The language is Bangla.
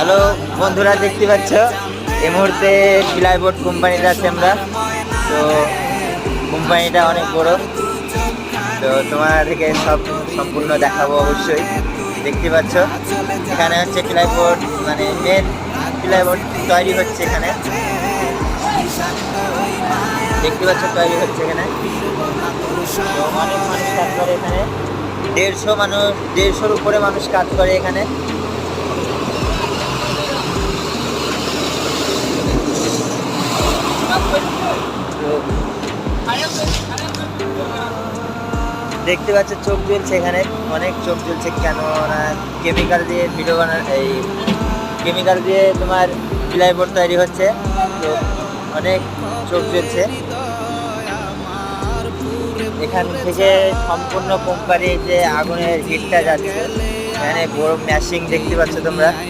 হ্যালো বন্ধুরা, দেখতে পাচ্ছ এই মুহূর্তে প্লাইবোর্ড কোম্পানিতে আছি আমরা। তো কোম্পানিটা অনেক বড়, তো তোমাদেরকে সব সম্পূর্ণ দেখাবো অবশ্যই। দেখতে পাচ্ছ এখানে হচ্ছে প্লাইবোর্ড, মানে মেন প্লাইবোর্ড তৈরি হচ্ছে এখানে। দেখতে পাচ্ছ তৈরি হচ্ছে এখানে, তো অনেক মানুষ কাজ করে এখানে। 150 উপরে মানুষ কাজ করে এখানে। দেখতে পাচ্ছ চোখ জ্বলছে এখানে, অনেক চোখ জ্বলছে। কেন না কেমিক্যাল দিয়ে ভিডিও এই কেমিক্যাল দিয়ে তোমার প্লাইবোর্ড তৈরি হচ্ছে, তো অনেক চোখ জ্বলছে। এখান থেকে সম্পূর্ণ কোম্পানি যে আগুনের হিটটা যাচ্ছে, এখানে বড় মেশিন দেখতে পাচ্ছ তোমরা।